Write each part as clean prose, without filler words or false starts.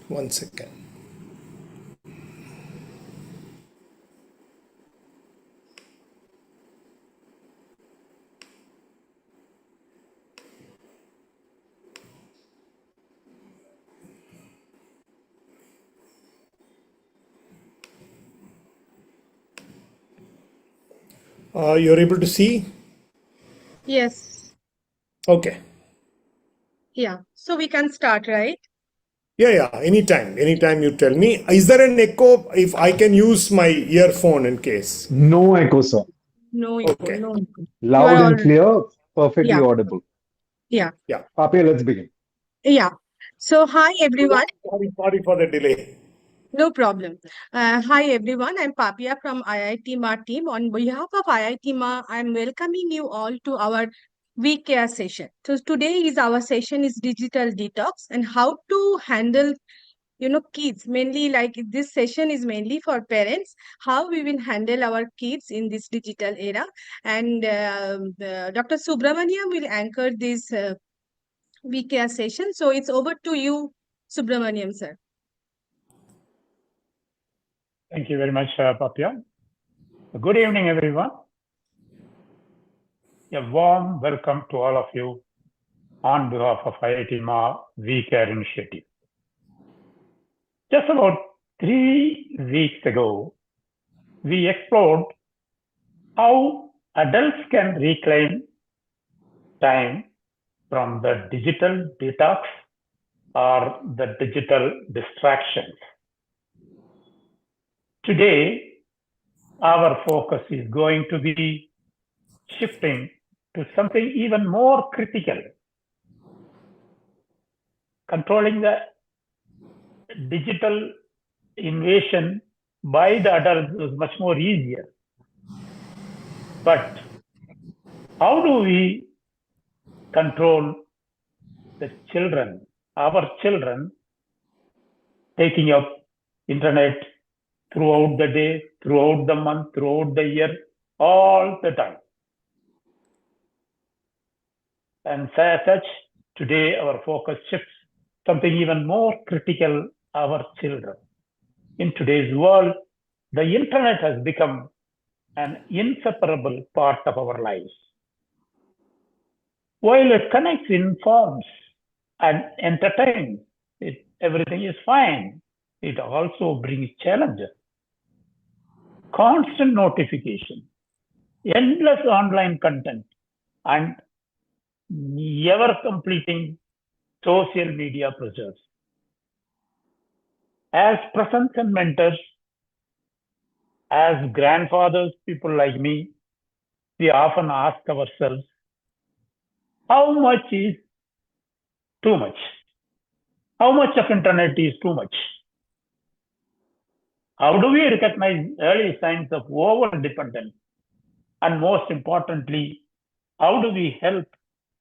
One second. You're able to see? Yes. Okay. Yeah. So we can start, right? Yeah. Anytime. Anytime you tell me. Is there an echo if I can use my earphone in case? No echo, sir. No echo, Okay. no echo. You are Loud all and clear, perfectly yeah, audible. yeah, Yeah. Papia, let's begin. yeah. So hi everyone. Sorry for the delay. No problem. Hi everyone. I'm Papia from IITMAA team. On behalf of IITMAA, I'm welcoming you all to our WeCare session. So today is our session is digital detox and how to handle kids mainly like this session is mainly for parents how we will handle our kids in this digital era and Dr. Subramaniam will anchor this WeCare session. So it's over to you, Subramaniam sir. Thank you very much, Papia. Good evening, everyone. A warm welcome to all of you on behalf of IITMAA WeCare initiative. Just about 3 weeks ago, we explored how adults can reclaim time from the digital detox or the digital distractions. Today, our focus is going to be shifting to something even more critical. Controlling the digital invasion by the adults is much more easier. But how do we control the children, our children, taking up internet throughout the day, throughout the month, throughout the year, all the time? And as such, today our focus shifts something even more critical, our children. In today's world, the internet has become an inseparable part of our lives. While it connects, informs, and entertains, everything is fine. It also brings challenges. Constant notification, endless online content, and ever completing social media pressures. As presents and mentors, as grandfathers, people like me, we often ask ourselves, how much is too much? How much of internet is too much? How do we recognize early signs of over-dependence? And most importantly, how do we help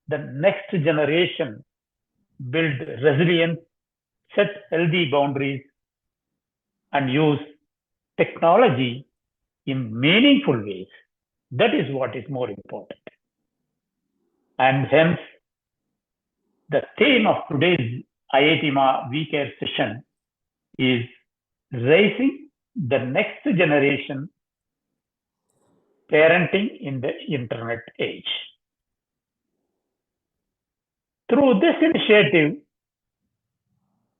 the next generation build resilience, set healthy boundaries, and use technology in meaningful ways? That is what is more important. And hence, the theme of today's IITMAA WeCare session is raising the next generation parenting in the internet age. Through this initiative,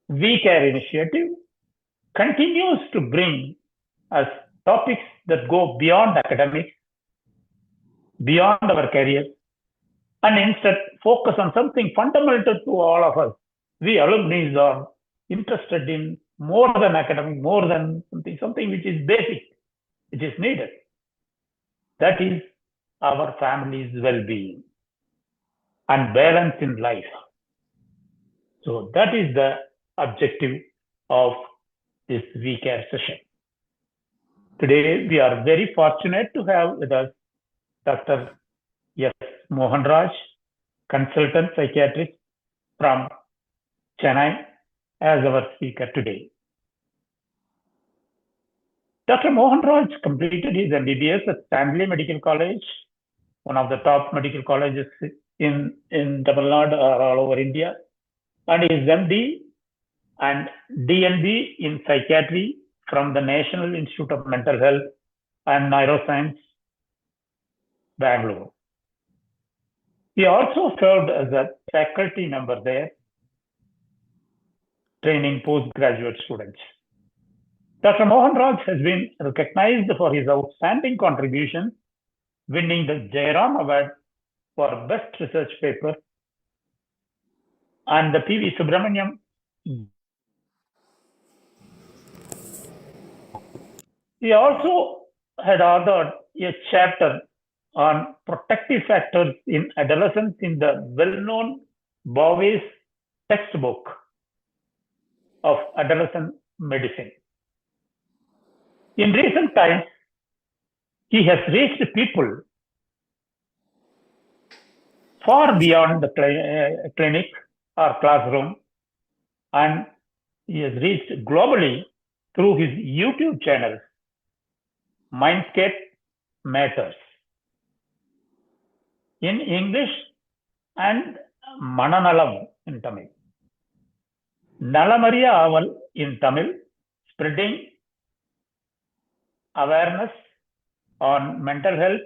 WeCare initiative continues to bring us topics that go beyond academics, beyond our careers, and instead focus on something fundamental to all of us. We alumni are interested in more than academic, more than something which is basic, which is needed. That is our family's well-being and balance in life. So that is the objective of this WeCare session. Today, we are very fortunate to have with us Dr. S. Mohan Raj, consultant psychiatrist from Chennai, as our speaker today. Dr. Mohan Raj completed his MBBS at Stanley Medical College, one of the top medical colleges in Tamil Nadu or all over India, and his MD and DNB in Psychiatry from the National Institute of Mental Health and Neuroscience, Bangalore. He also served as a faculty member there, training postgraduate students. Dr. Mohan Raj has been recognized for his outstanding contribution, winning the Jairam Award for Best Research Paper and the P.V. Subramaniam. He also had authored a chapter on protective factors in adolescence in the well-known Bowes textbook of adolescent medicine. In recent times, he has reached people far beyond the clinic or classroom, and he has reached globally through his YouTube channel, Mindscape Matters, in English and Mananalam in Tamil. Nalamariya Aval in Tamil, spreading awareness on mental health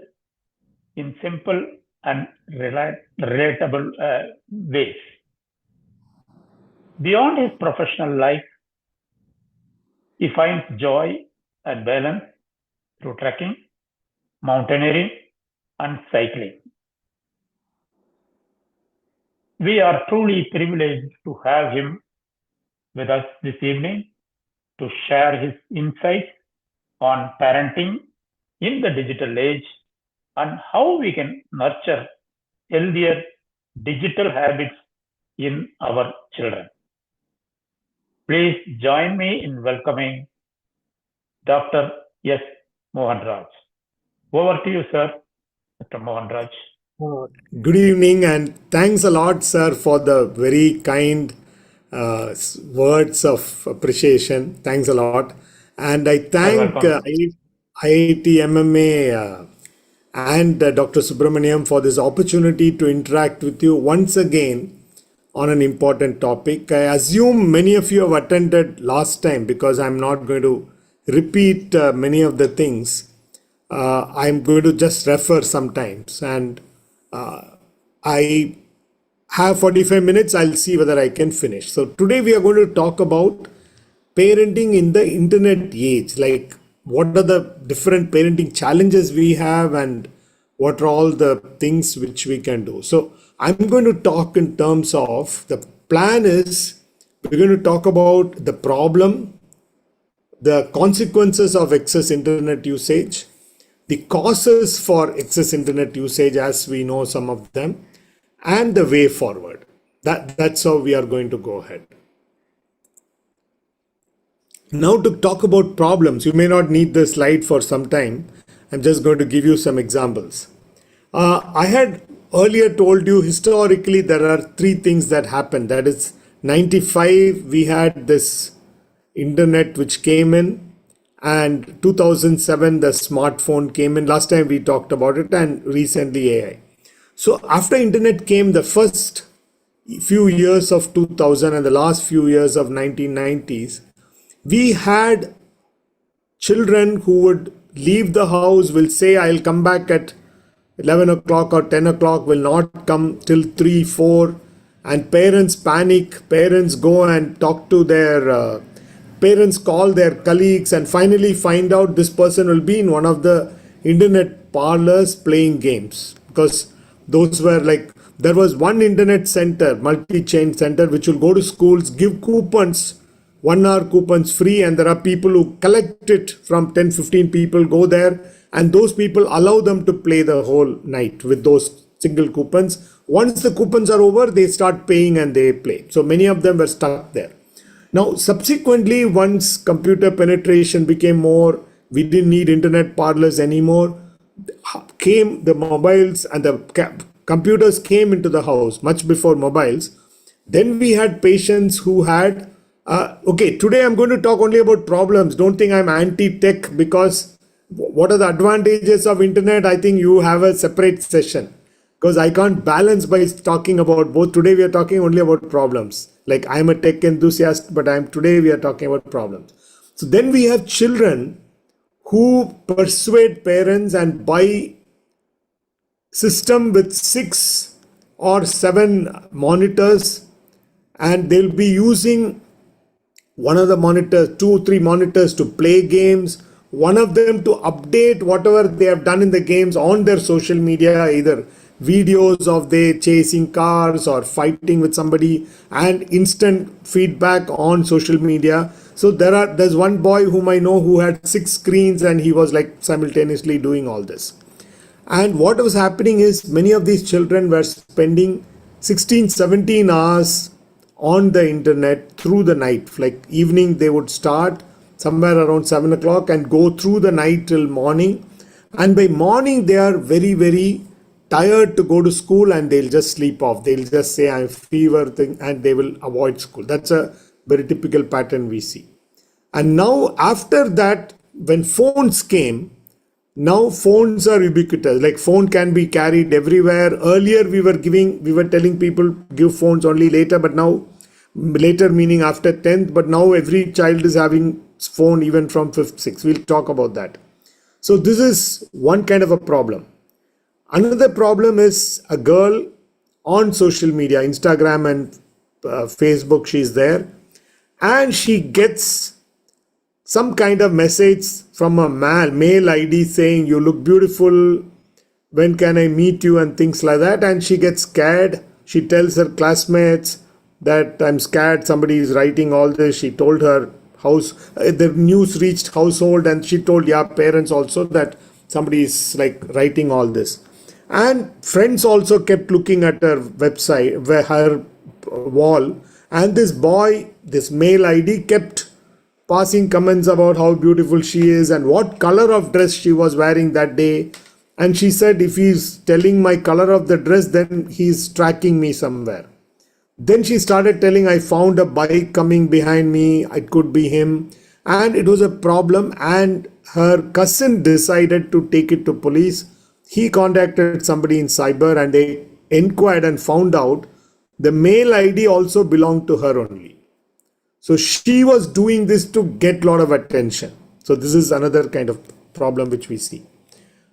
in simple and relatable ways. Beyond his professional life, he finds joy and balance through trekking, mountaineering, and cycling. We are truly privileged to have him with us this evening to share his insights on parenting in the digital age and how we can nurture healthier digital habits in our children. Please join me in welcoming Dr. S. Mohan Raj. Over to you, sir, Dr. Mohan Raj. Good evening, and thanks a lot, sir, for the very kind words of appreciation. Thanks a lot. And I thank IITMAA and Dr. Subramaniam for this opportunity to interact with you once again on an important topic. I assume many of you have attended last time because I'm not going to repeat many of the things. I'm going to just refer sometimes, and I have 45 minutes. I'll see whether I can finish. So today we are going to talk about parenting in the internet age, like what are the different parenting challenges we have and what are all the things which we can do. So I'm going to talk in terms of the plan is we're going to talk about the problem, the consequences of excess internet usage, the causes for excess internet usage as we know some of them, and the way forward. That's how we are going to go ahead. Now to talk about problems, you may not need the slide for some time. I'm just going to give you some examples. I had earlier told you historically there are three things that happened. That is 95, we had this internet which came in, and 2007 the smartphone came in. Last time we talked about it, and recently AI. So after internet came, the first few years of 2000 and the last few years of 1990s, we had children who would leave the house, will say, I'll come back at 11 o'clock or 10 o'clock, will not come till 3, 4, and parents panic. Parents go and talk to their parents, call their colleagues, and finally find out this person will be in one of the internet parlors playing games, because those were like, there was one internet center, multi-chain center, which will go to schools, give coupons, 1 hour coupons free, and there are people who collect it from 10-15 people, go there, and those people allow them to play the whole night with those single coupons. Once the coupons are over, they start paying and they play. So many of them were stuck there. Now subsequently, once computer penetration became more, we didn't need internet parlors anymore, came the mobiles, and the computers came into the house much before mobiles. Then we had patients who had okay, today I'm going to talk only about problems. Don't think I'm anti-tech, because what are the advantages of internet? I think you have a separate session, because I can't balance by talking about both. Today we are talking only about problems. Like I'm a tech enthusiast, but today we are talking about problems. So then we have children who persuade parents and buy system with 6 or 7 monitors, and they'll be using one of the monitors, 2 3 monitors to play games, one of them to update whatever they have done in the games on their social media, either videos of they chasing cars or fighting with somebody, and instant feedback on social media. So there's one boy whom I know who had 6 screens, and he was like simultaneously doing all this. And what was happening is many of these children were spending 16-17 hours on the internet through the night. Like evening, they would start somewhere around 7 o'clock and go through the night till morning. And by morning, they are very, very tired to go to school, and they'll just sleep off. They'll just say, I'm fever thing, and they will avoid school. That's a very typical pattern we see. And now after that, when phones came, now phones are ubiquitous. Like phone can be carried everywhere. Earlier we were telling people give phones only later, but now later meaning after 10th, but now every child is having phone even from 5th, 6th. We'll talk about that. So this is one kind of a problem. Another problem is a girl on social media, Instagram and Facebook, she's there, and she gets some kind of message from a male ID saying, you look beautiful, when can I meet you, and things like that. And she gets scared. She tells her classmates that I'm scared, somebody is writing all this. She told her house, the news reached household, and she told parents also that somebody is like writing all this. And friends also kept looking at her website, her wall, and this boy, this male ID, kept passing comments about how beautiful she is and what color of dress she was wearing that day. And she said, if he's telling my color of the dress, then he's tracking me somewhere. Then she started telling, I found a bike coming behind me, it could be him. And it was a problem, and her cousin decided to take it to police. He contacted somebody in cyber, and they inquired and found out the male ID also belonged to her only. So she was doing this to get a lot of attention. So this is another kind of problem which we see.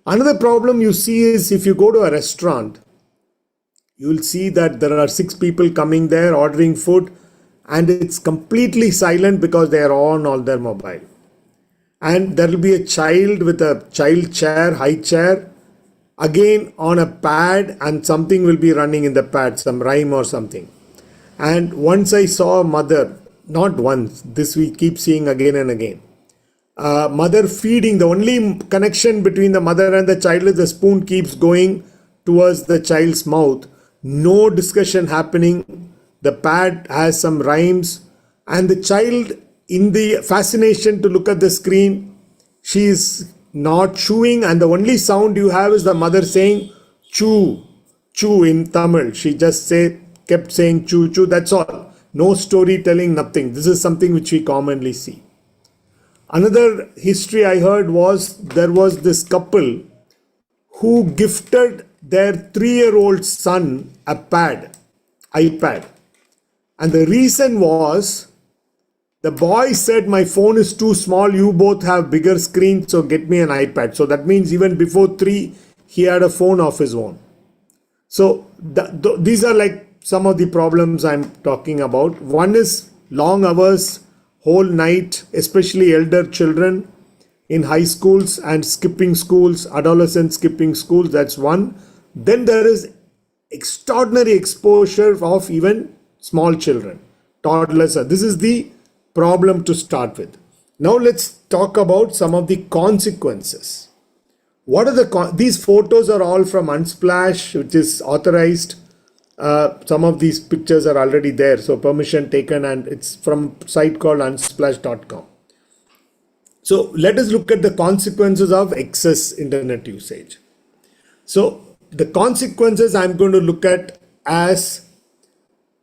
Another problem you see is if you go to a restaurant, you will see that there are 6 people coming there ordering food, and it's completely silent because they are on their mobile. And there will be a child with a child chair, high chair, again on a pad, and something will be running in the pad, some rhyme or something. And once I saw a mother, not once, this we keep seeing again and again. Mother feeding, the only connection between the mother and the child is the spoon keeps going towards the child's mouth. No discussion happening. The pad has some rhymes, and the child, in the fascination to look at the screen, she is not chewing, and the only sound you have is the mother saying chew, chew in Tamil. She just kept saying chew, chew, that's all. No storytelling, nothing. This is something which we commonly see. Another history I heard was there was this couple who gifted their 3-year-old son a iPad. And the reason was the boy said, my phone is too small, you both have bigger screens, so get me an iPad. So that means even before 3, he had a phone of his own. So these are like some of the problems I'm talking about. One is long hours, whole night, especially elder children in high schools and skipping schools, adolescents skipping schools, that's one. Then there is extraordinary exposure of even small children, toddlers. This is the problem to start with. Now let's talk about some of the consequences. What are these photos are all from Unsplash, which is authorized. Some of these pictures are already there, so permission taken, and it's from a site called unsplash.com. So let us look at the consequences of excess internet usage. So the consequences I'm going to look at as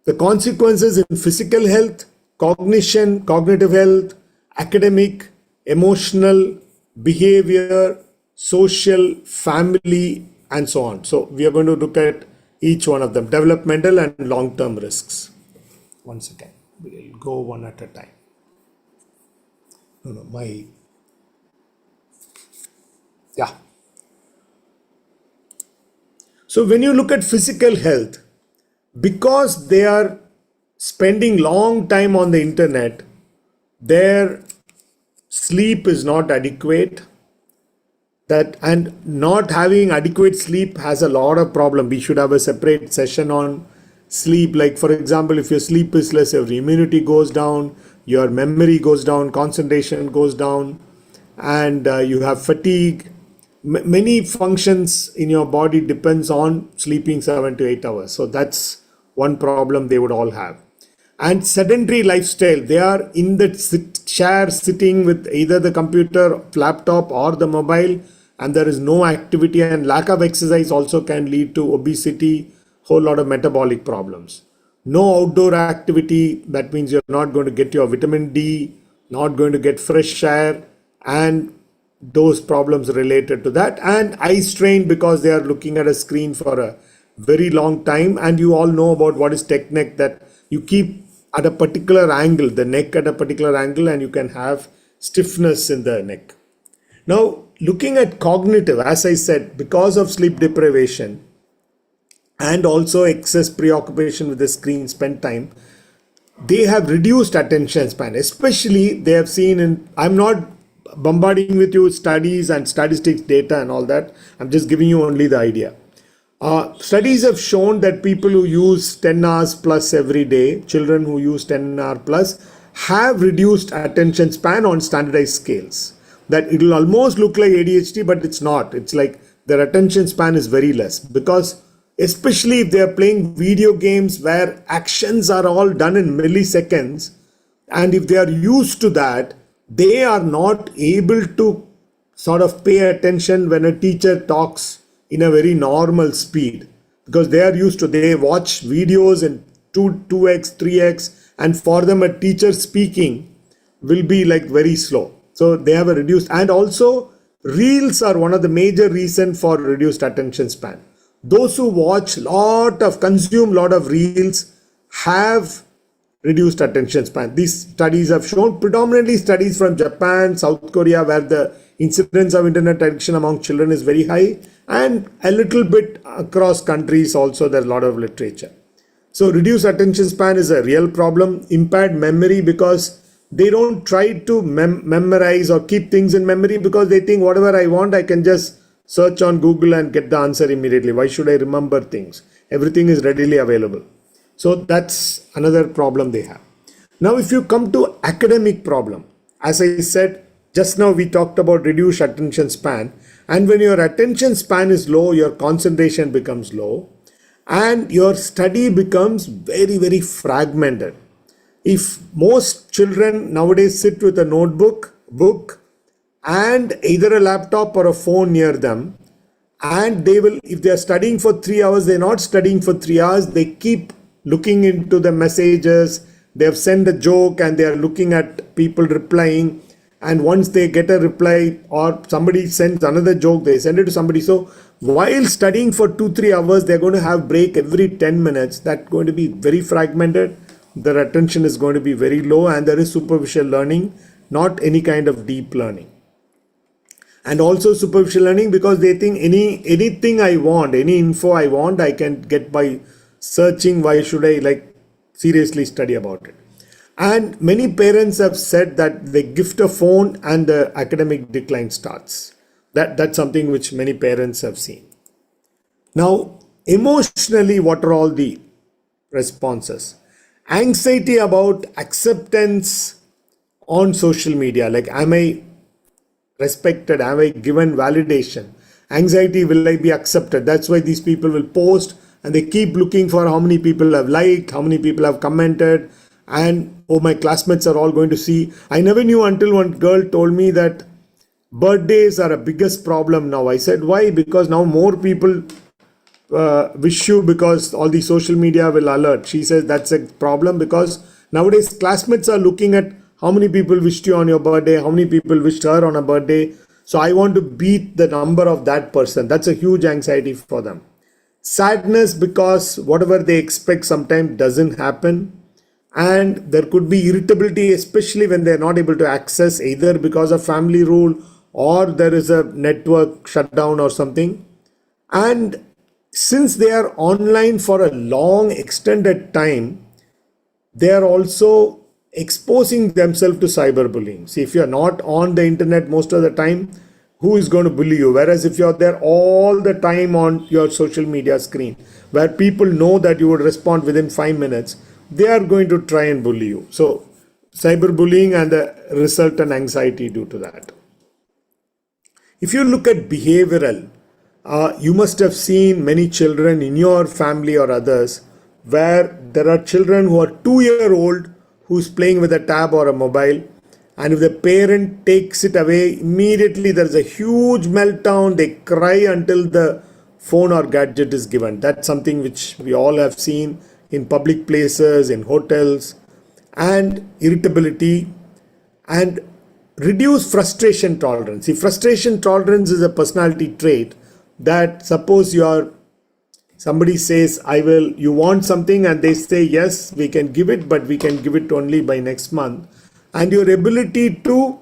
the consequences in physical health, cognition, cognitive health, academic, emotional, behavior, social, family, and so on. So we are going to look at each one of them, developmental and long-term risks. One second. We'll go one at a time. Yeah. So when you look at physical health, because they are spending long time on the internet, their sleep is not adequate. That and not having adequate sleep has a lot of problem. We should have a separate session on sleep. Like for example, if your sleep is less, your immunity goes down, your memory goes down, concentration goes down, and you have fatigue. Many functions in your body depends on sleeping 7 to 8 hours. So that's one problem they would all have. And sedentary lifestyle, they are in the chair sitting with either the computer, laptop, or the mobile, and there is no activity, and lack of exercise also can lead to obesity, whole lot of metabolic problems. No outdoor activity, that means you're not going to get your vitamin D, not going to get fresh air, and those problems related to that. And eye strain because they are looking at a screen for a very long time. And you all know about what is tech neck, that you keep at a particular angle, the neck at a particular angle, and you can have stiffness in the neck. Now, looking at cognitive, as I said, because of sleep deprivation and also excess preoccupation with the screen, spent time, they have reduced attention span. Especially they have seen in, I'm not bombarding with you studies and statistics data and all that. I'm just giving you only the idea. Studies have shown that people who use 10 hours plus every day, children who use 10 hours plus, have reduced attention span on standardized scales. That it will almost look like ADHD, but it's not. It's like their attention span is very less, because especially if they are playing video games where actions are all done in milliseconds, and if they are used to that, they are not able to sort of pay attention when a teacher talks in a very normal speed, because they are used to, they watch videos in 2x, 3x, and for them a teacher speaking will be like very slow. So they have a reduced, and also reels are one of the major reasons for reduced attention span. Those who consume lot of reels have reduced attention span. These studies have shown, predominantly studies from Japan, South Korea, where the incidence of internet addiction among children is very high, and a little bit across countries also there's a lot of literature. So reduced attention span is a real problem. Impaired memory, because they don't try to memorize or keep things in memory, because they think whatever I want, I can just search on Google and get the answer immediately. Why should I remember things? Everything is readily available. So that's another problem they have. Now, if you come to academic problem, as I said, just now we talked about reduced attention span. And when your attention span is low, your concentration becomes low, and your study becomes very, very fragmented. If most children nowadays sit with a notebook, book, and either a laptop or a phone near them, and they will, if they are studying for 3 hours, they're not studying for 3 hours, they keep looking into the messages, they have sent a joke and they are looking at people replying, and once they get a reply or somebody sends another joke, they send it to somebody. So while studying for 2-3 hours, they're going to have break every 10 minutes. That's going to be very fragmented. Their attention is going to be very low, and there is superficial learning, not any kind of deep learning. And also superficial learning because they think anything I want, any info I want, I can get by searching. Why should I seriously study about it? And many parents have said that they gift a phone and the academic decline starts. That's something which many parents have seen. Now, emotionally, what are all the responses? Anxiety about acceptance on social media. Like, am I respected? Am I given validation? Anxiety, will I be accepted? That's why these people will post and they keep looking for how many people have liked, how many people have commented, and oh, my classmates are all going to see. I never knew until one girl told me that birthdays are a biggest problem now. I said, why? Because now more people wish you because all the social media will alert. She says that's a problem because nowadays classmates are looking at how many people wished you on your birthday, how many people wished her on a birthday. So I want to beat the number of that person. That's a huge anxiety for them. Sadness because whatever they expect sometimes doesn't happen. And there could be irritability, especially when they're not able to access, either because of family rule or there is a network shutdown or something. And since they are online for a long extended time, they are also exposing themselves to cyberbullying. See, if you're not on the internet most of the time, who is going to bully you? Whereas if you're there all the time on your social media screen, where people know that you would respond within 5 minutes, they are going to try and bully you. So cyberbullying and the resultant anxiety due to that. If you look at behavioral, you must have seen many children in your family or others where there are children who are 2-year-old who's playing with a tab or a mobile, and if the parent takes it away, immediately there's a huge meltdown. They cry until the phone or gadget is given. That's something which we all have seen in public places, in hotels. And irritability and reduce frustration tolerance. See, frustration tolerance is a personality trait that, suppose somebody says, you want something, and they say, yes, we can give it, but we can give it only by next month. And your ability to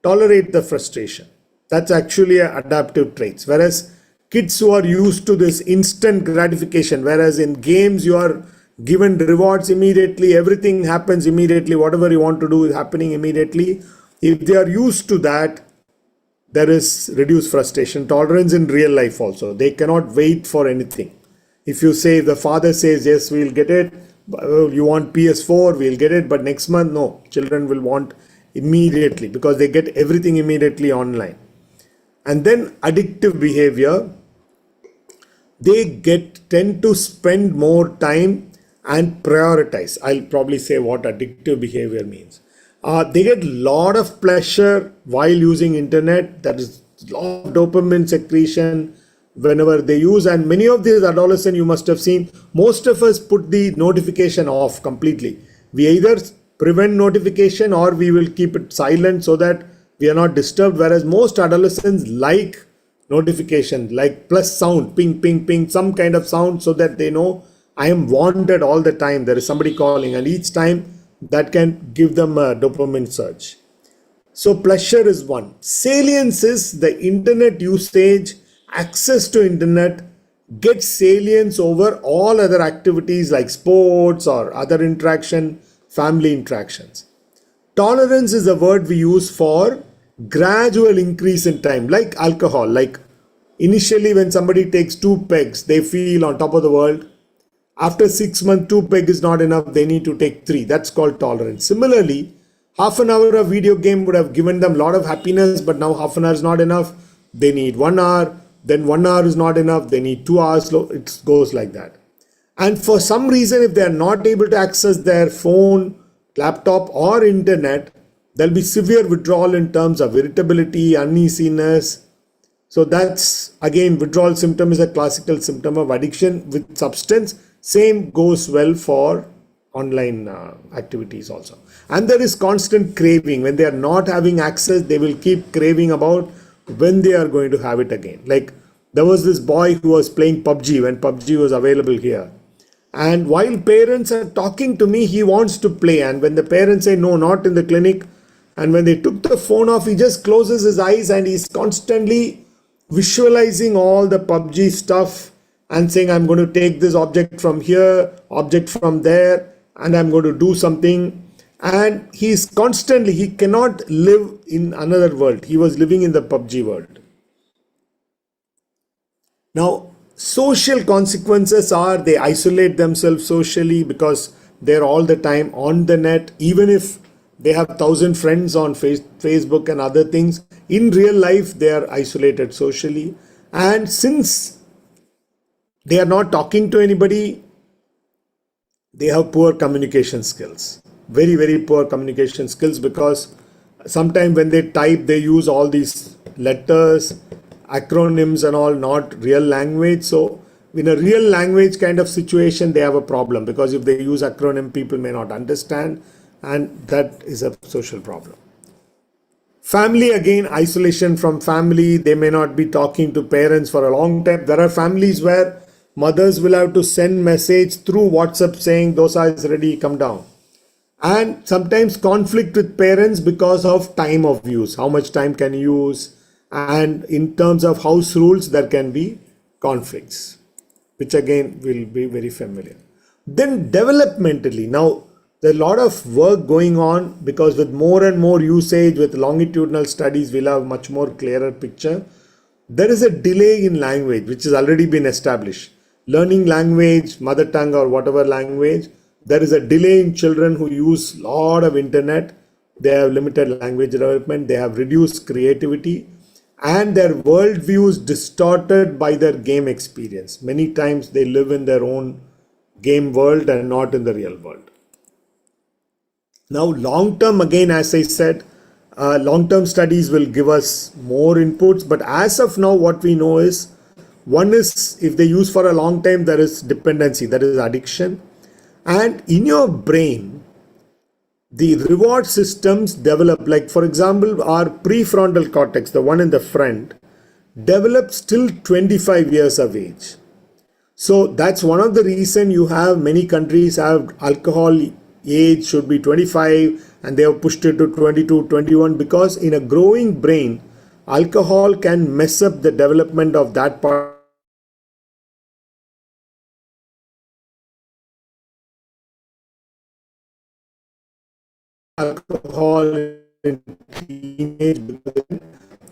tolerate the frustration. That's actually an adaptive traits. Whereas kids who are used to this instant gratification, whereas in games you are given rewards immediately, everything happens immediately, whatever you want to do is happening immediately. If they are used to that, there is reduced frustration tolerance in real life also. They cannot wait for anything. If you say, the father says, yes, we'll get it, you want PS4, we'll get it, but next month, no. Children will want immediately because they get everything immediately online. And then addictive behavior, they tend to spend more time and prioritize. I'll probably say what addictive behavior means. They get a lot of pleasure while using internet. There is a lot of dopamine secretion whenever they use. And many of these adolescents, you must have seen, most of us put the notification off completely. We either prevent notification or we will keep it silent so that we are not disturbed. Whereas most adolescents like notification, like plus sound, ping, ping, ping, some kind of sound, so that they know I am wanted all the time. There is somebody calling, and each time that can give them a dopamine surge. So pleasure is one. Salience is the internet usage, access to internet gets salience over all other activities like sports or other interaction, family interactions. Tolerance is a word we use for gradual increase in time, like alcohol. Like initially when somebody takes 2 pegs, they feel on top of the world. After 6 months, 2 peg is not enough. They need to take 3. That's called tolerance. Similarly, half an hour of video game would have given them a lot of happiness, but now half an hour is not enough. They need 1 hour. Then 1 hour is not enough. They need 2 hours. It goes like that. And for some reason, if they are not able to access their phone, laptop or internet, there'll be severe withdrawal in terms of irritability, uneasiness. So that's, again, withdrawal symptom is a classical symptom of addiction with substance. Same goes well for online activities also. And there is constant craving. When they are not having access, they will keep craving about when they are going to have it again. Like there was this boy who was playing PUBG when PUBG was available here. And while parents are talking to me, he wants to play. And when the parents say, no, not in the clinic. And when they took the phone off, he just closes his eyes and he's constantly visualizing all the PUBG stuff and saying, I'm going to take this object from here, object from there, and I'm going to do something. And he cannot live in another world. He was living in the PUBG world. Now, social consequences are they isolate themselves socially because they're all the time on the net. Even if they have 1,000 friends on Facebook and other things, in real life, they are isolated socially. And since they are not talking to anybody, they have poor communication skills. Very, very poor communication skills, because sometimes when they type, they use all these letters, acronyms and all, not real language. So in a real language kind of situation, they have a problem, because if they use acronym, people may not understand, and that is a social problem. Family, again, isolation from family. They may not be talking to parents for a long time. There are families where mothers will have to send message through WhatsApp saying, dosa is ready, come down. and sometimes conflict with parents because of time of use. How much time can you use? And in terms of house rules, there can be conflicts, which again will be very familiar. Then developmentally, now there's a lot of work going on because with more and more usage, with longitudinal studies, we'll have much more clearer picture. There is a delay in language, which has already been established. Learning language, mother tongue or whatever language, there is a delay in children who use a lot of internet. They have limited language development, they have reduced creativity, and their worldview is distorted by their game experience. Many times they live in their own game world and not in the real world. Now, long term, again, as I said, long term studies will give us more inputs. But as of now, what we know is one is if they use for a long time, there is dependency, there is addiction. And in your brain, the reward systems develop, like for example, our prefrontal cortex, the one in the front, develops till 25 years of age. So that's one of the reason you have many countries have alcohol age should be 25 and they have pushed it to 22, 21 because in a growing brain, alcohol can mess up the development of that part. Alcohol in teenage because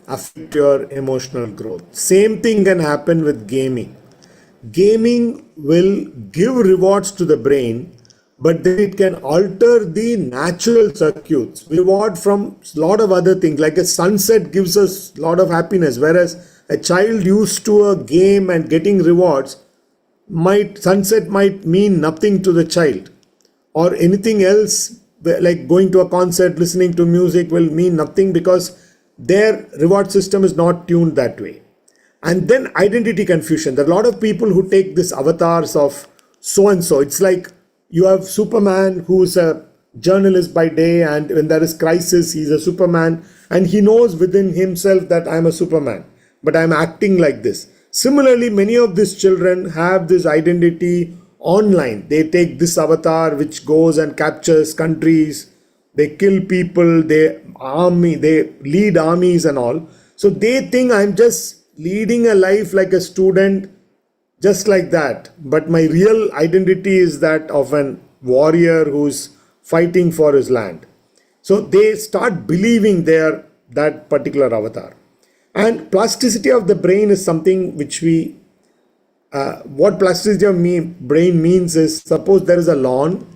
affect your emotional growth. Same thing can happen with gaming. Gaming will give rewards to the brain, but then it can alter the natural circuits. Reward from a lot of other things, like a sunset gives us a lot of happiness, whereas a child used to a game and getting rewards, sunset might mean nothing to the child, or anything else like going to a concert, listening to music will mean nothing because their reward system is not tuned that way. And then identity confusion. There are a lot of people who take this avatars of so and so. It's like you have Superman who's a journalist by day, and when there is crisis, he's a Superman, and he knows within himself that I'm a Superman, but I'm acting like this. Similarly, many of these children have this identity online. They take this avatar which goes and captures countries, they kill people, they lead armies and all. So they think I'm just leading a life like a student, just like that. But my real identity is that of an warrior who's fighting for his land. So they start believing they're that particular avatar. And plasticity of the brain is something which what plasticity of brain means is, suppose there is a lawn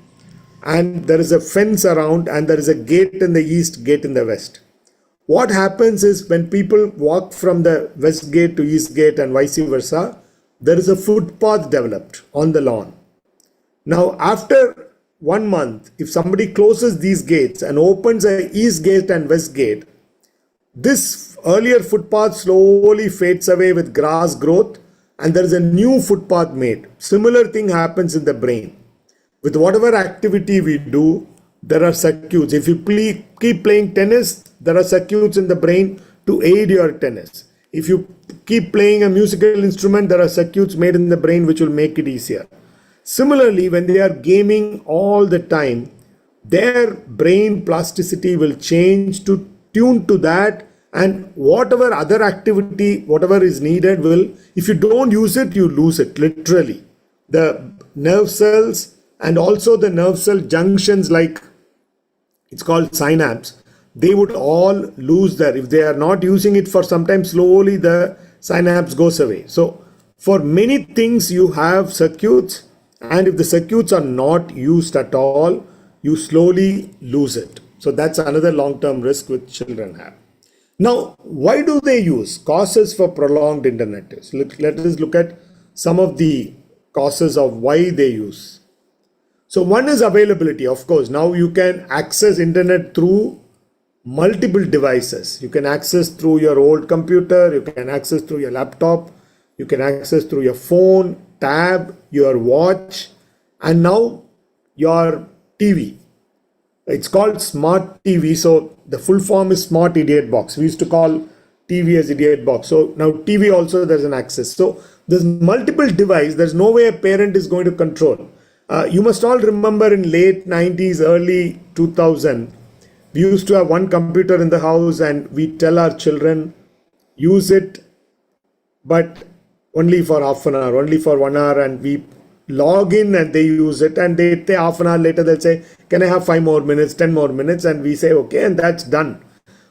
and there is a fence around and there is a gate in the east, gate in the west. What happens is when people walk from the west gate to east gate and vice versa, there is a footpath developed on the lawn. Now, after 1 month, if somebody closes these gates and opens a east gate and west gate, this earlier footpath slowly fades away with grass growth, and there is a new footpath made. Similar thing happens in the brain. With whatever activity we do, there are circuits. If you keep playing tennis, there are circuits in the brain to aid your tennis. If you keep playing a musical instrument, there are circuits made in the brain which will make it easier. Similarly, when they are gaming all the time, their brain plasticity will change to tune to that, and whatever other activity, whatever is needed will, if you don't use it, you lose it, literally. The nerve cells and also the nerve cell junctions, like it's called synapse, they would all lose that. If they are not using it for some time, slowly the synapse goes away. So for many things you have circuits, and if the circuits are not used at all, you slowly lose it. So that's another long-term risk which children have. Now, why do they use? Causes for prolonged internet use. Let us look at some of the causes of why they use. So one is availability. Of course, now you can access internet through multiple devices. You can access through your old computer, you can access through your laptop, you can access through your phone, tab, your watch, and now your TV. It's called smart TV. So the full form is smart idiot box. We used to call TV as idiot box. So now TV also there's an access. So there's multiple device. There's no way a parent is going to control. You must all remember in late 90s, early 2000, we used to have one computer in the house and we tell our children, use it, but only for half an hour, only for 1 hour, and we log in and they use it, and they half an hour later they'll say, can I have 5 more minutes, 10 more minutes, and we say okay, and that's done.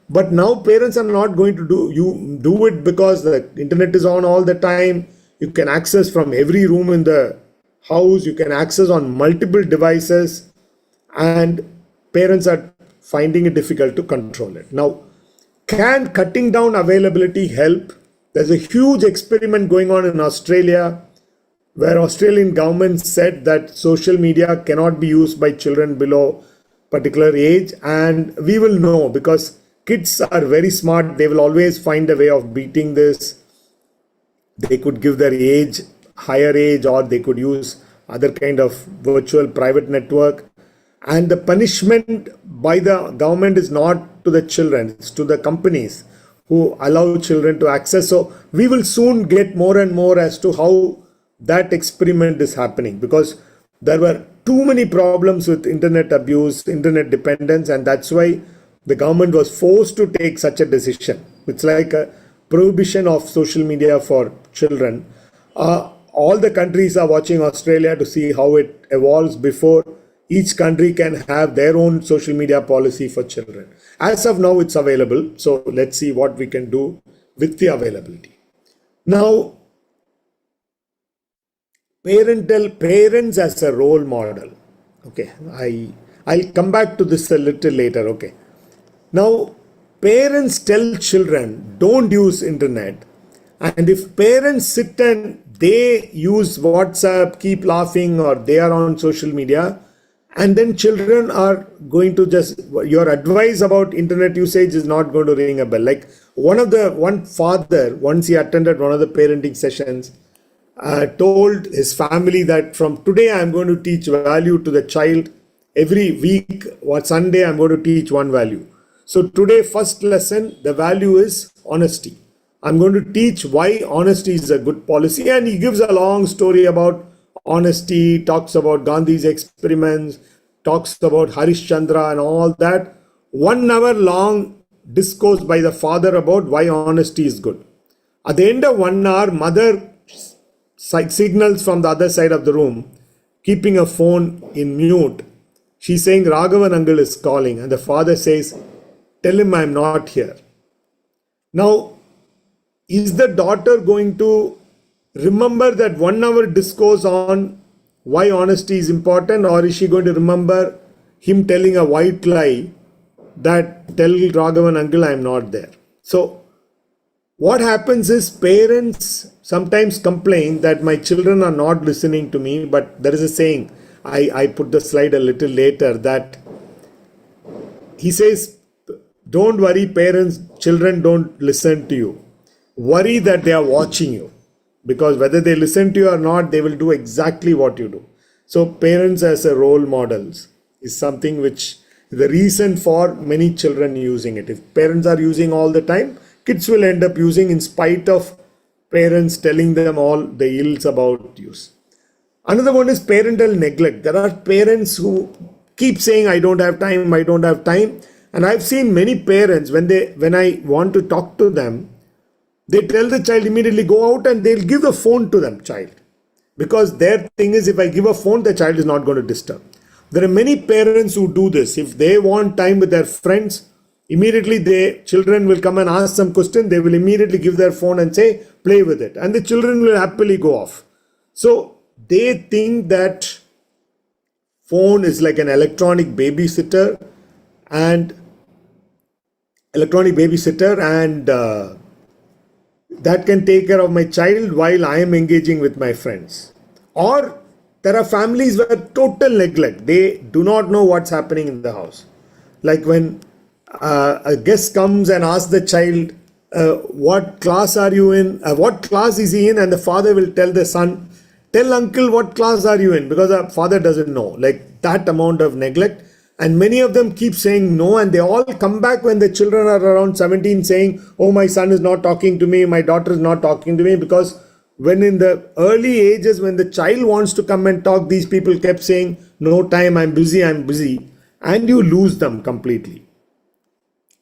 But now parents are not going to do it because the internet is on all the time. You can access from every room in the house, you can access on multiple devices, and parents are finding it difficult to control it. Now, can cutting down availability help? There's a huge experiment going on in Australia where Australian government said that social media cannot be used by children below particular age, and we will know because kids are very smart. They will always find a way of beating this. They could give their age, higher age, or they could use other kind of virtual private network. And the punishment by the government is not to the children, it's to the companies who allow children to access. So we will soon get more and more as to how that experiment is happening, because there were too many problems with internet abuse, internet dependence, and that's why the government was forced to take such a decision. It's like a prohibition of social media for children. All the countries are watching Australia to see how it evolves before each country can have their own social media policy for children. As of now, it's available. So let's see what we can do with the availability. Now, parents as a role model. Okay, I'll come back to this a little later. Okay. Now, parents tell children don't use internet, and if parents sit and they use WhatsApp, keep laughing, or they are on social media, and then children are going to just, your advice about internet usage is not going to ring a bell. Like one father, once he attended one of the parenting sessions, told his family that from today I'm going to teach value to the child. Every week or Sunday I'm going to teach one value. So today, first lesson, the value is honesty. I'm going to teach why honesty is a good policy. And he gives a long story about honesty, talks about Gandhi's experiments, talks about Harish Chandra and all that. 1 hour long discourse by the father about why honesty is good. At the end of 1 hour, mother signals from the other side of the room, keeping a phone in mute. She's saying, Raghavan uncle is calling. And the father says, tell him I'm not here. Now, is the daughter going to remember that 1 hour discourse on why honesty is important, or is she going to remember him telling a white lie that tell Raghavan uncle I'm not there? So what happens is parents sometimes complain that my children are not listening to me, but there is a saying, I put the slide a little later, that he says, don't worry parents, children don't listen to you. Worry that they are watching you, because whether they listen to you or not, they will do exactly what you do. So parents as a role models is something which is the reason for many children using it. If parents are using all the time, kids will end up using in spite of parents telling them all the ills about use. Another one is parental neglect. There are parents who keep saying, I don't have time, I don't have time. And I've seen many parents, when I want to talk to them, they tell the child immediately go out and they'll give the phone to them child. Because their thing is, if I give a phone, the child is not going to disturb. There are many parents who do this. If they want time with their friends, immediately children will come and ask some question. They will immediately give their phone and say, play with it. And the children will happily go off. So they think that phone is like an electronic babysitter and that can take care of my child while I am engaging with my friends. Or there are families where total neglect. They do not know what's happening in the house. Like when a guest comes and asks the child, what class are you in? What class is he in? And the father will tell the son, tell uncle what class are you in? Because the father doesn't know. Like that amount of neglect. And many of them keep saying no, and they all come back when the children are around 17 saying, oh, my son is not talking to me, my daughter is not talking to me, because When in the early ages, when the child wants to come and talk, these people kept saying, no time, I'm busy, I'm busy. And you lose them completely.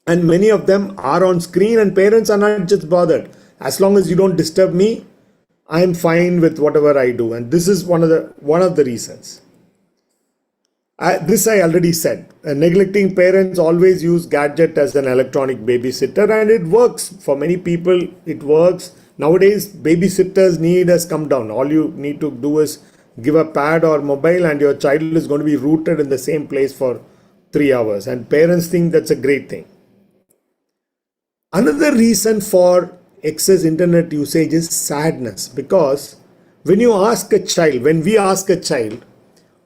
And many of them are on screen and parents are not just bothered. As long as you don't disturb me, I'm fine with whatever I do. And this is one of the reasons. This I already said. Neglecting parents always use gadget as an electronic babysitter, and it works. For many people, it works. Nowadays, babysitters need has come down. All you need to do is give a pad or mobile and your child is going to be rooted in the same place for 3 hours. And parents think that's a great thing. Another reason for excess internet usage is sadness, because when we ask a child,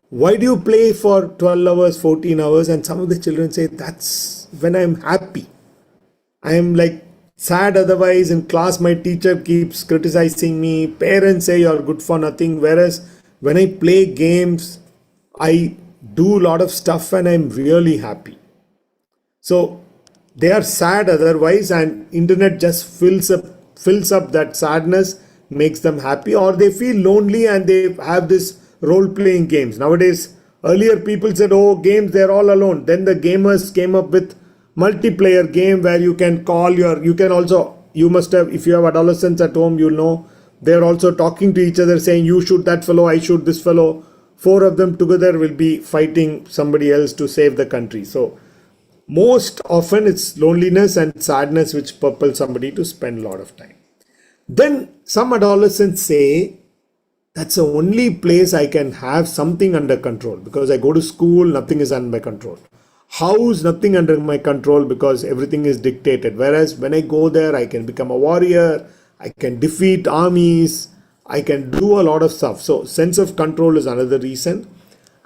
why do you play for 12 hours, 14 hours? And some of the children say, that's when I'm happy. I am like sad otherwise. In class, my teacher keeps criticizing me. Parents say you're good for nothing. Whereas when I play games, I do a lot of stuff and I'm really happy. So they are sad otherwise, and internet just fills up that sadness, makes them happy, or they feel lonely and they have this role-playing games. Nowadays, earlier people said, oh, games, they're all alone. Then the gamers came up with multiplayer game where you can call you must have, if you have adolescents at home, you'll know, they're also talking to each other saying, you shoot that fellow, I shoot this fellow. 4 of them together will be fighting somebody else to save the country. So most often it's loneliness and sadness which propel somebody to spend a lot of time. Then some adolescents say, that's the only place I can have something under control, because I go to school, nothing is under my control. House, nothing under my control because everything is dictated. Whereas when I go there, I can become a warrior, I can defeat armies, I can do a lot of stuff. So sense of control is another reason.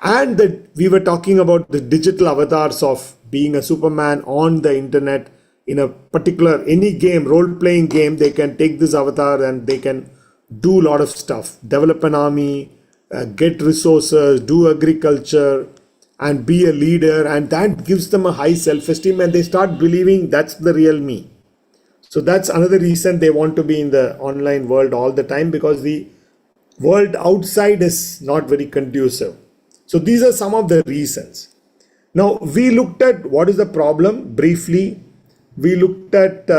And that we were talking about the digital avatars of being a Superman on the internet in a particular, any game, role-playing game, they can take this avatar and they can do a lot of stuff, develop an army, get resources, do agriculture, and be a leader. And that gives them a high self-esteem and they start believing that's the real me. So that's another reason they want to be in the online world all the time, because the world outside is not very conducive. So these are some of the reasons. Now, we looked at what is the problem briefly. We looked at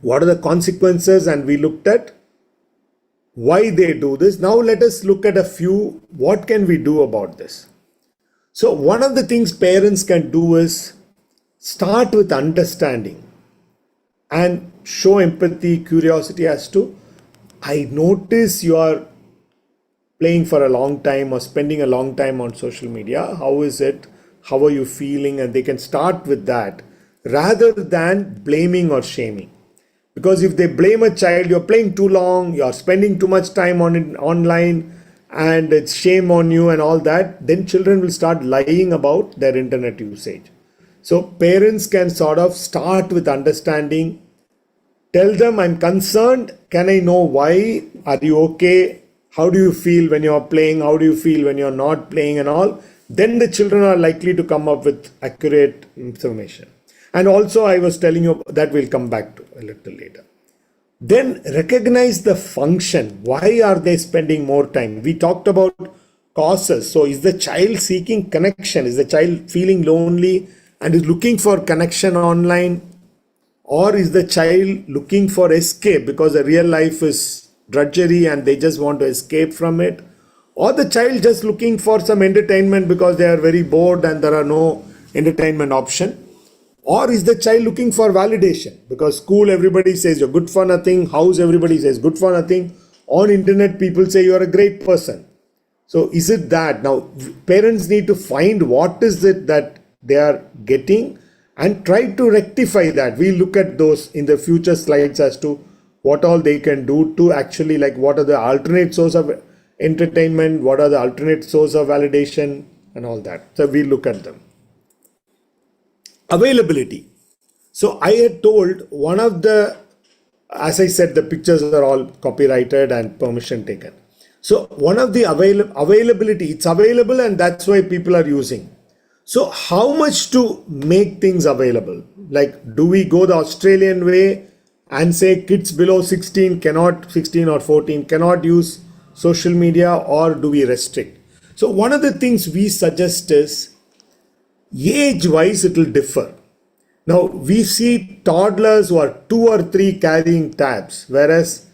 what are the consequences, and we looked at why they do this. Now let us look at a few, what can we do about this? So one of the things parents can do is start with understanding and show empathy, curiosity as to, I notice you are playing for a long time or spending a long time on social media. How is it? How are you feeling? And they can start with that rather than blaming or shaming. Because if they blame a child, you're playing too long, you're spending too much time on it online, and it's shame on you and all that, then children will start lying about their internet usage. So parents can sort of start with understanding, tell them, I'm concerned, can I know why? Are you okay? How do you feel when you're playing? How do you feel when you're not playing and all? Then the children are likely to come up with accurate information. And also I was telling you that we'll come back to a little later. Then recognize the function. Why are they spending more time? We talked about causes. So is the child seeking connection? Is the child feeling lonely and is looking for connection online? Or is the child looking for escape because the real life is drudgery and they just want to escape from it? Or the child just looking for some entertainment because they are very bored and there are no entertainment option? Or is the child looking for validation? Because school, everybody says you're good for nothing. House, everybody says good for nothing. On internet, people say you're a great person. So is it that? Now, parents need to find what is it that they are getting and try to rectify that. We'll look at those in the future slides as to what all they can do to actually, like, what are the alternate source of entertainment, what are the alternate source of validation and all that. So we'll look at them. Availability. So I had told one of the, as I said, the pictures are all copyrighted and permission taken. So one of the availability, it's available and that's why people are using. So how much to make things available? Like, do we go the Australian way and say kids below 16 cannot, 16 or 14 cannot use social media, or do we restrict? So one of the things we suggest is age wise it will differ. Now we see toddlers who are 2 or 3 carrying tabs, whereas,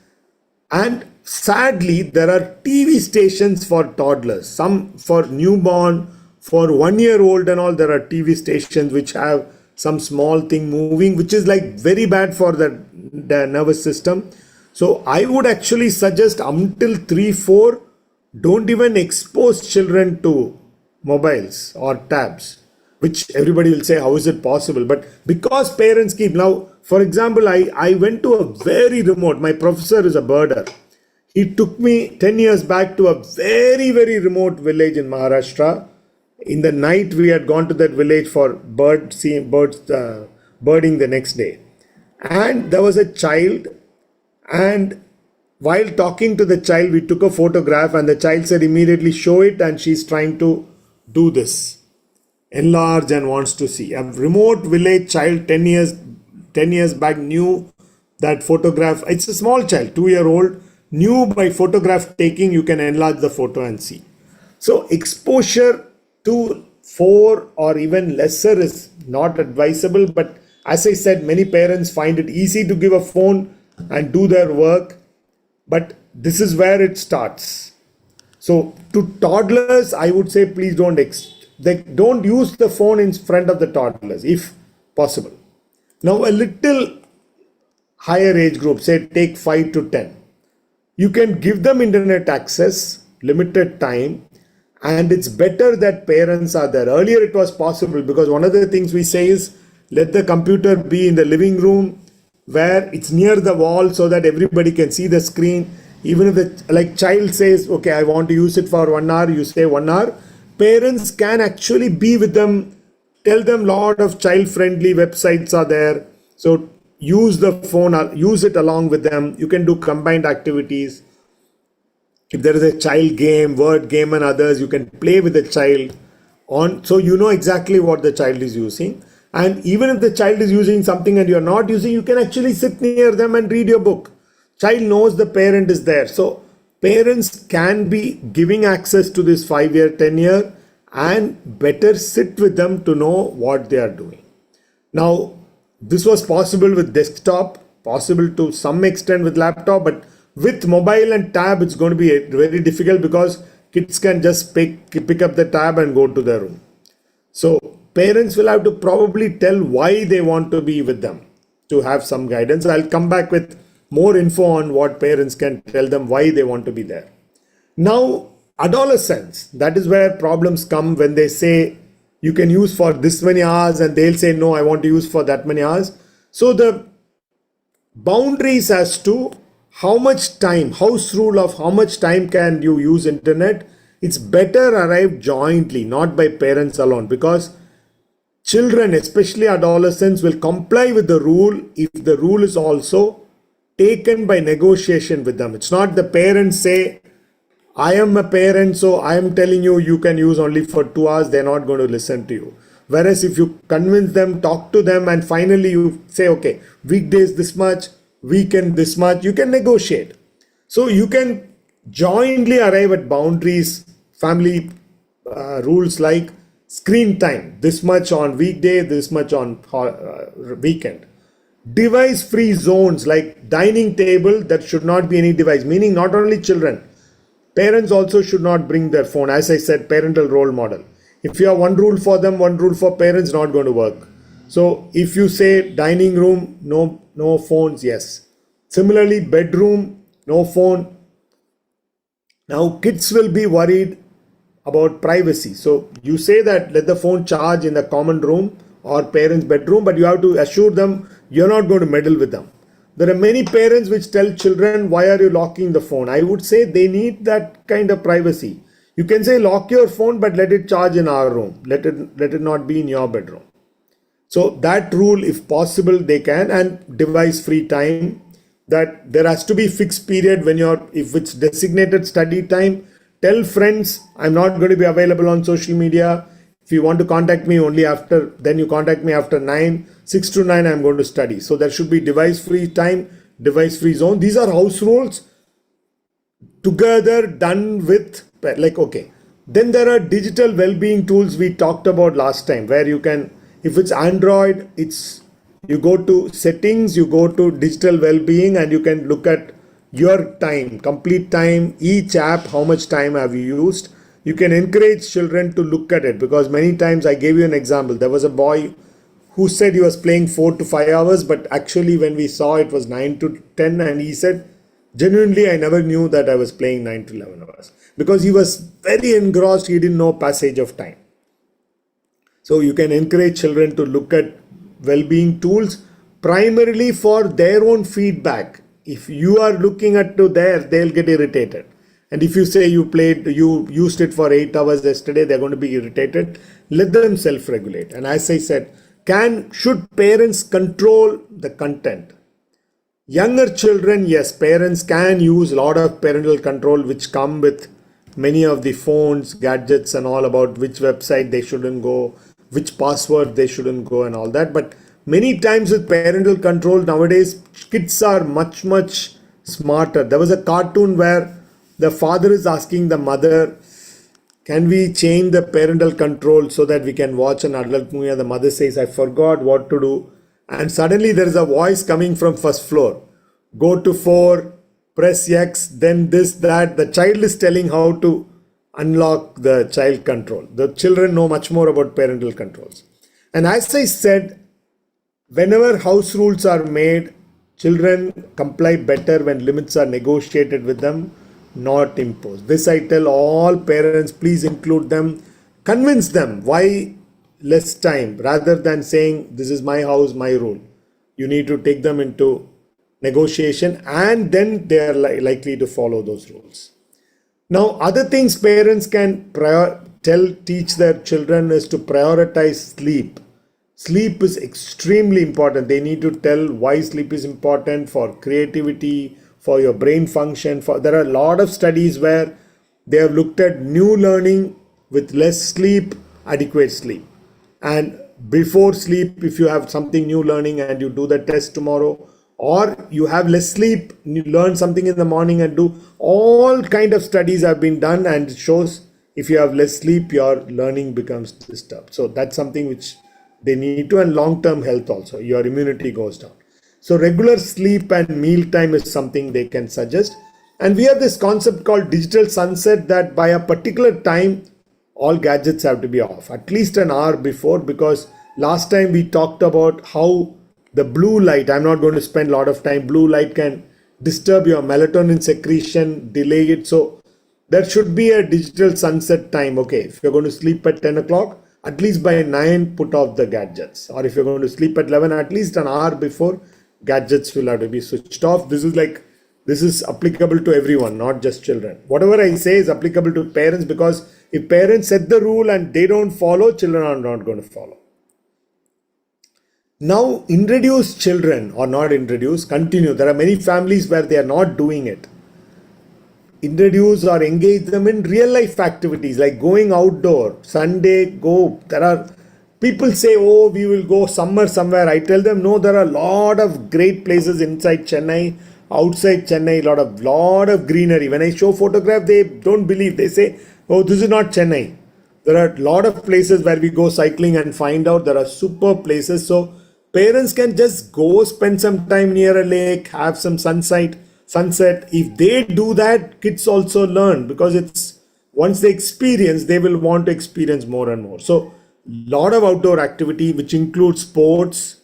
and sadly there are TV stations for toddlers, some for newborn, for 1 year old and all. There are TV stations which have some small thing moving, which is like very bad for the nervous system. So I would actually suggest until 3-4, don't even expose children to mobiles or tabs, which everybody will say, how is it possible? But because parents keep, now, for example, I went to a very remote, my professor is a birder. He took me 10 years back to a very, very remote village in Maharashtra. In the night, we had gone to that village for birding the next day. And there was a child, and while talking to the child, we took a photograph, and the child said immediately, show it, and she's trying to do this, enlarge and wants to see. A remote village child, 10 years back, knew that photograph. It's a small child, 2-year-old, knew by photograph taking you can enlarge the photo and see. So exposure to 4 or even lesser is not advisable, but as I said, many parents find it easy to give a phone and do their work, but this is where it starts. So to toddlers, I would say please don't use the phone in front of the toddlers if possible. Now a little higher age group, say take 5 to 10, you can give them internet access, limited time, and it's better that parents are there. Earlier it was possible because one of the things we say is let the computer be in the living room where it's near the wall so that everybody can see the screen. Even if the child says, okay, I want to use it for 1 hour, you say 1 hour. Parents can actually be with them, tell them lot of child-friendly websites are there. So use the phone, use it along with them. You can do combined activities. If there is a child game, word game and others, you can play with the child on, so you know exactly what the child is using. And even if the child is using something and you're not using, you can actually sit near them and read your book. Child knows the parent is there. So parents can be giving access to this 5-year, 10-year, and better sit with them to know what they are doing. Now, this was possible with desktop, possible to some extent with laptop, but with mobile and tab, it's going to be very difficult because kids can just pick up the tab and go to their room. So parents will have to probably tell why they want to be with them to have some guidance. I'll come back with more info on what parents can tell them why they want to be there. Now, adolescence, that is where problems come when they say you can use for this many hours and they'll say, no, I want to use for that many hours. So the boundaries as to how much time, house rule of how much time can you use internet, it's better arrived jointly, not by parents alone, because children, especially adolescents, will comply with the rule if the rule is also taken by negotiation with them. It's not the parents say, I am a parent, so I am telling you, you can use only for 2 hours, they're not going to listen to you. Whereas if you convince them, talk to them, and finally you say, okay, weekdays this much, weekend this much, you can negotiate. So you can jointly arrive at boundaries, family rules like screen time, this much on weekday, this much on weekend. Device free zones like dining table, that should not be any device, meaning not only children, parents also should not bring their phone. As I said, parental role model. If you have one rule for them, one rule for parents, not going to work. So if you say dining room, no phones, yes. Similarly, bedroom, no phone. Now kids will be worried about privacy. So you say that let the phone charge in the common room or parents' bedroom, but you have to assure them you're not going to meddle with them. There are many parents which tell children, why are you locking the phone? I would say they need that kind of privacy. You can say lock your phone, but let it charge in our room. Let it not be in your bedroom. So that rule, if possible, they can. And device free time, that there has to be fixed period when if it's designated study time, tell friends, I'm not going to be available on social media. If you want to contact me only after, then you contact me after 9, 6 to 9, I'm going to study. So there should be device-free time, device-free zone. These are house rules together done with, like, okay. Then there are digital well-being tools we talked about last time, where you can, if it's Android, you go to settings, you go to digital well-being, and you can look at your time, complete time, each app, how much time have you used. You can encourage children to look at it, because many times, I gave you an example. There was a boy who said he was playing 4 to 5 hours, but actually when we saw it was 9 to 10, and he said, genuinely, I never knew that I was playing 9 to 11 hours, because he was very engrossed. He didn't know passage of time. So you can encourage children to look at well-being tools primarily for their own feedback. If you are looking at to theirs, they'll get irritated. And if you say you used it for 8 hours yesterday, they're going to be irritated. Let them self-regulate. And as I said, should parents control the content? Younger children, yes, parents can use a lot of parental control, which come with many of the phones, gadgets, and all, about which website they shouldn't go, which password they shouldn't go, and all that. But many times with parental control nowadays, kids are much, much smarter. There was a cartoon where the father is asking the mother, can we change the parental control so that we can watch an adult movie? And the mother says, I forgot what to do. And suddenly there is a voice coming from first floor. Go to 4, press X, then this, that. The child is telling how to unlock the child control. The children know much more about parental controls. And as I said, whenever house rules are made, children comply better when limits are negotiated with them, not imposed. This I tell all parents, please include them. Convince them why less time, rather than saying this is my house, my rule. You need to take them into negotiation, and then they are likely to follow those rules. Now, other things parents can teach their children is to prioritize sleep. Sleep is extremely important. They need to tell why sleep is important for creativity, for your brain function. There are a lot of studies where they have looked at new learning with less sleep, adequate sleep. And before sleep, if you have something new learning and you do the test tomorrow, or you have less sleep, you learn something in the morning and do, all kind of studies have been done, and it shows if you have less sleep, your learning becomes disturbed. So that's something which they need to, and long-term health also, your immunity goes down. So regular sleep and meal time is something they can suggest. And we have this concept called digital sunset, that by a particular time, all gadgets have to be off, at least an hour before, because last time we talked about how the blue light, I'm not going to spend a lot of time, blue light can disturb your melatonin secretion, delay it. So there should be a digital sunset time. Okay, if you're going to sleep at 10 o'clock, at least by 9, put off the gadgets. Or if you're going to sleep at 11, at least an hour before, gadgets will have to be switched off. This is applicable to everyone, not just children. Whatever I say is applicable to parents, because if parents set the rule and they don't follow, children are not going to follow. Now, introduce children, or not introduce, continue. There are many families where they are not doing it. Introduce or engage them in real life activities like going outdoor. Sunday, go. There are people say, oh, we will go summer somewhere. I tell them, no, there are a lot of great places inside Chennai, outside Chennai, lot of greenery. When I show photograph, they don't believe. They say, oh, this is not Chennai. There are a lot of places where we go cycling and find out there are super places. So parents can just go spend some time near a lake, have some sunset. If they do that, kids also learn, because it's once they experience, they will want to experience more and more. So lot of outdoor activity, which includes sports,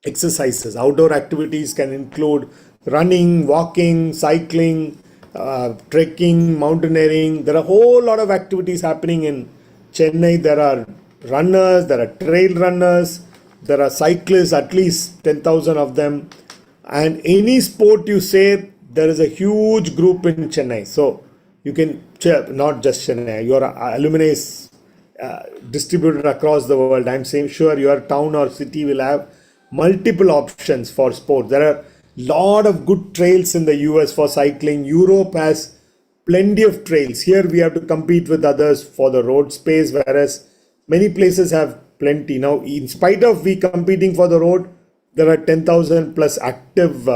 exercises. Outdoor activities can include running, walking, cycling, trekking, mountaineering. There are a whole lot of activities happening in Chennai. There are runners, there are trail runners, there are cyclists, at least 10,000 of them. And any sport you say, there is a huge group in Chennai. So you can, not just Chennai, your alumni is distributed across the world. I'm saying sure your town or city will have multiple options for sport. There are a lot of good trails in the US for cycling. Europe has plenty of trails. Here we have to compete with others for the road space, whereas Many places have plenty. Now, in spite of we competing for the road, there are 10,000 plus active